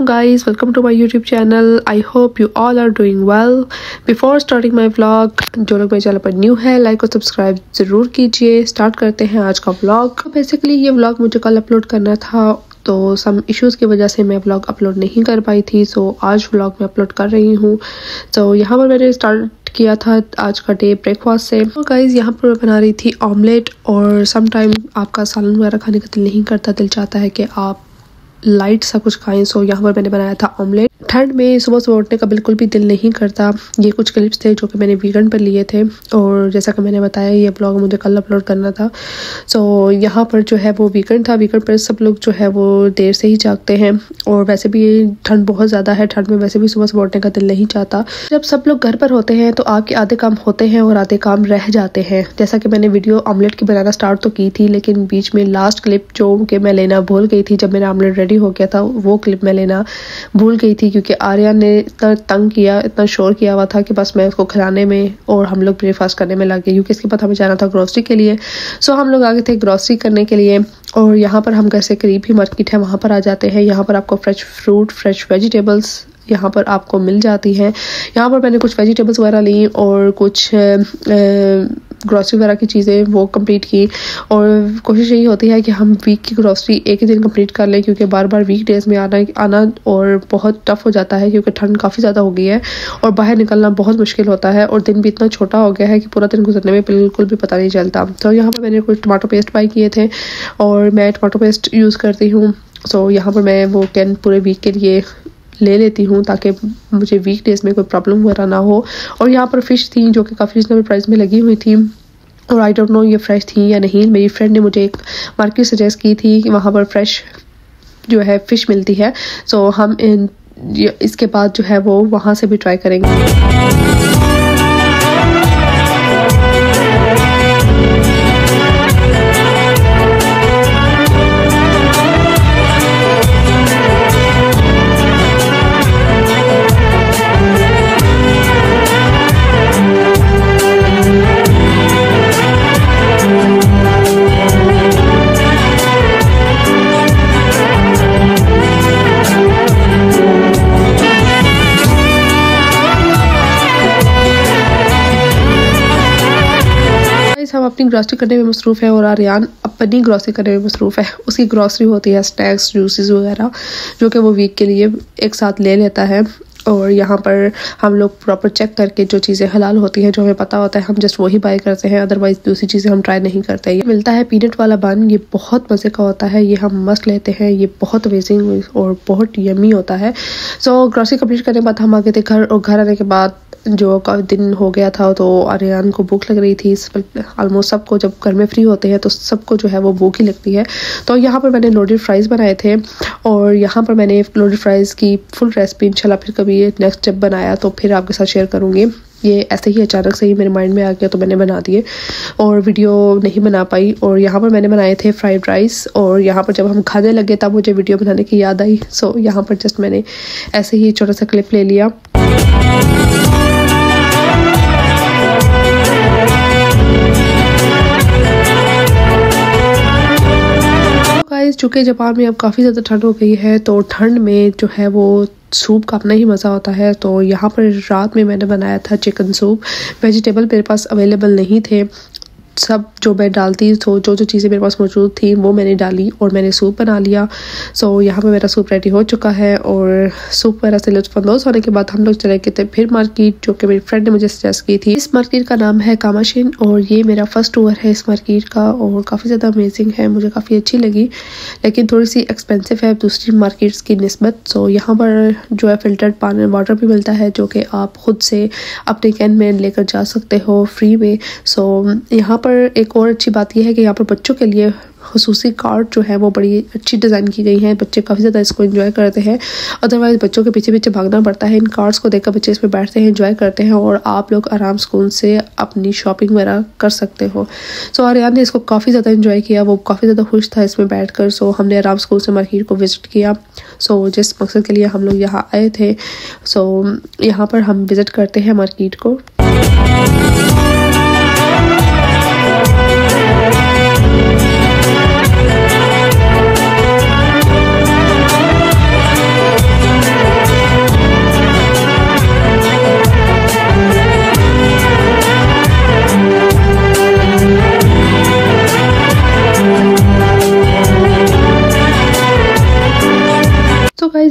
guys, welcome to my YouTube channel. I hope you all are doing well. Before starting my vlog, जो लोग मेरे channel पर new है like और subscribe ज़रूर कीजिए। स्टार्ट करते हैं आज का व्लॉग। बेसिकली ये व्लॉग मुझे कल अपलोड करना था, तो सम इश्यूज़ की वजह से मैं व्लॉग अपलोड नहीं कर पाई थी। सो आज व्लॉग मैं अपलोड कर रही हूँ। तो यहाँ पर मैंने स्टार्ट किया था आज का डे ब्रेकफास्ट से। तो गाइस यहाँ पर मैं बना रही थी ऑमलेट, और सम टाइम आपका सालन वगैरह खाने का दिल नहीं करता, दिल चाहता है कि आप लाइट सा कुछ खाएं। सो यहाँ पर मैंने बनाया था ऑमलेट। ठंड में सुबह सुबह उठने का बिल्कुल भी दिल नहीं करता। ये कुछ क्लिप्स थे जो कि मैंने वीकेंड पर लिए थे, और जैसा कि मैंने बताया ये ब्लॉग मुझे कल अपलोड करना था। सो यहाँ पर जो है वो वीकेंड था। वीकेंड पर सब लोग जो है वो देर से ही जागते हैं, और वैसे भी ठंड बहुत ज़्यादा है। ठंड में वैसे भी सुबह सुबह उठने का दिल नहीं चाहता। जब सब लोग घर पर होते हैं तो आपके आधे काम होते हैं और आधे काम रह जाते हैं। जैसा कि मैंने वीडियो ऑमलेट की बनाना स्टार्ट तो की थी, लेकिन बीच में लास्ट क्लिप जो कि मैं लेना भूल गई थी, जब मेरा ऑमलेट रेडी हो गया था वो क्लिप मैं लेना भूल गई थी, क्योंकि आर्यन ने इतना तंग किया, इतना शोर किया हुआ था कि बस मैं उसको खिलाने में और हम लोग ब्रेकफास्ट करने में लग गए, क्योंकि इसके बाद हमें जाना था ग्रोसरी के लिए। सो हम लोग आगे थे ग्रोसरी करने के लिए, और यहाँ पर हम घर से करीब ही मार्केट है, वहाँ पर आ जाते हैं। यहाँ पर आपको फ्रेश फ्रूट, फ्रेश वेजिटेबल्स यहाँ पर आपको मिल जाती हैं। यहाँ पर मैंने कुछ वेजिटेबल्स वगैरह ली और कुछ ग्रॉसरी वगैरह की चीज़ें वो कंप्लीट की। और कोशिश यही होती है कि हम वीक की ग्रॉसरी एक ही दिन कंप्लीट कर लें, क्योंकि बार बार वीक डेज़ में आना और बहुत टफ हो जाता है, क्योंकि ठंड काफ़ी ज़्यादा हो गई है और बाहर निकलना बहुत मुश्किल होता है, और दिन भी इतना छोटा हो गया है कि पूरा दिन गुजरने में बिल्कुल भी पता नहीं चलता। तो यहाँ पर मैंने कुछ टमाटो पेस्ट बाई किए थे, और मैं टमाटो पेस्ट यूज़ करती हूँ। सो यहाँ पर मैं वो कैन पूरे वीक के लिए ले लेती हूँ, ताकि मुझे वीक डेज में कोई प्रॉब्लम वगैरह ना हो। और यहाँ पर फ़िश थी जो कि काफ़ी रिजनेबल प्राइस में लगी हुई थी, और आई डोंट नो ये फ्रेश थी या नहीं। मेरी फ्रेंड ने मुझे एक मार्केट सजेस्ट की थी कि वहाँ पर फ्रेश जो है फ़िश मिलती है। सो हम इसके बाद जो है वो वहाँ से भी ट्राई करेंगे। हम अपनी ग्रॉसरी करने में मसरूफ़ है, और आर्यन अपनी ग्रॉसरी करने में मसरूफ़ है। उसकी ग्रॉसरी होती है स्नैक्स, जूसेस वगैरह, जो कि वो वीक के लिए एक साथ ले लेता है। और यहाँ पर हम लोग प्रॉपर चेक करके जो चीज़ें हलाल होती हैं, जो हमें पता होता है, हम जस्ट वही बाय करते हैं। अदरवाइज़ दूसरी चीज़ें हम ट्राई नहीं करते। ये मिलता है पीनट वाला बन, ये बहुत मज़े का होता है, ये हम मस्त लेते हैं। ये बहुत अमेजिंग और बहुत यमी होता है। सो ग्रॉसरी कंप्लीट करने के बाद हम आ गए थे घर, और घर आने के बाद जो काफ़ी दिन हो गया था, तो आर्यन को भूख लग रही थी। ऑलमोस्ट सबको जब घर में फ्री होते हैं तो सबको जो है वो भूख ही लगती है। तो यहाँ पर मैंने लोडेड फ्राइज़ बनाए थे, और यहाँ पर मैंने लोडेड फ्राइज़ की फुल रेसिपी इंशाल्लाह फिर कभी नेक्स्ट जब बनाया तो फिर आपके साथ शेयर करूँगी। ये ऐसे ही अचानक से ही मेरे माइंड में आ गया तो मैंने बना दिए, और वीडियो नहीं बना पाई। और यहाँ पर मैंने बनाए थे फ्राइड राइस, और यहाँ पर जब हम खाने लगे तब मुझे वीडियो बनाने की याद आई। सो यहाँ पर जस्ट मैंने ऐसे ही छोटा सा क्लिप ले लिया। चूँकि जापान में अब काफ़ी ज़्यादा ठंड हो गई है, तो ठंड में जो है वो सूप का अपना ही मज़ा होता है। तो यहाँ पर रात में मैंने बनाया था चिकन सूप। वेजिटेबल मेरे पास अवेलेबल नहीं थे, सब जो मैं डालती तो जो चीज़ें मेरे पास मौजूद थी वो मैंने डाली, और मैंने सूप बना लिया। सो यहाँ पे मेरा सूप रेडी हो चुका है, और सूप वगैरह से लुत्फ़अंदोज़ होने के बाद हम लोग चले गए थे फिर मार्केट, जो कि मेरी फ्रेंड ने मुझे सजेस्ट की थी। इस मार्केट का नाम है कामाशिन, और ये मेरा फर्स्ट टूर है इस मार्केट का, और काफ़ी ज़्यादा अमेजिंग है, मुझे काफ़ी अच्छी लगी, लेकिन थोड़ी सी एक्सपेंसिव है दूसरी मार्केट्स की निस्बत। सो यहाँ पर जो है फ़िल्टर्ड पानी वाटर भी मिलता है, जो कि आप खुद से अपने कैन में लेकर जा सकते हो फ्री में। सो यहाँ पर एक और अच्छी बात यह है कि यहाँ पर बच्चों के लिए खुसूसी कार्ड जो है वो बड़ी अच्छी डिज़ाइन की गई है। बच्चे काफ़ी ज़्यादा इसको एंजॉय करते हैं। अदरवाइज़ बच्चों के पीछे पीछे भागना पड़ता है। इन कार्ड्स को देखकर बच्चे इसमें बैठते हैं, एंजॉय करते हैं, और आप लोग आराम सुकून से अपनी शॉपिंग वगैरह कर सकते हो। सो आर्यन ने इसको काफ़ी ज़्यादा एंजॉय किया, वो काफ़ी ज़्यादा खुश था इसमें बैठकर। सो हमने आराम सुकून से मार्केट को विज़िट किया। सो जिस मकसद के लिए हम लोग यहाँ आए थे, सो यहाँ पर हम विज़िट करते हैं मार्केट को।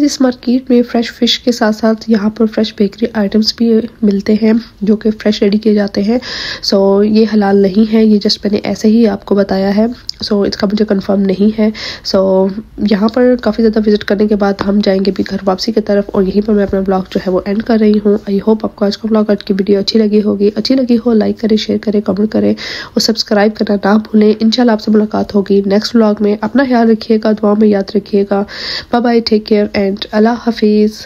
इस मार्केट में फ्रेश फिश के साथ साथ यहाँ पर फ्रेश बेकरी आइटम्स भी मिलते हैं जो कि फ्रेश रेडी किए जाते हैं। सो ये हलाल नहीं है, ये जस्ट मैंने ऐसे ही आपको बताया है। सो इसका मुझे कंफर्म नहीं है। सो यहाँ पर काफ़ी ज़्यादा विजिट करने के बाद हम जाएंगे भी घर वापसी की तरफ और यहीं पर मैं अपना ब्लॉग जो है वो एंड कर रही हूँ। आई होप आपको आज का ब्लॉग, आज की वीडियो अच्छी लगी होगी। अच्छी लगी हो लाइक करें, शेयर करें, कमेंट करें और सब्सक्राइब करना ना भूलें। इंशाल्लाह आपसे मुलाकात होगी नेक्स्ट व्लॉग में। अपना ख्याल रखिएगा, दुआ में याद रखिएगा। Bye bye, take care and अल्लाह हाफिज़।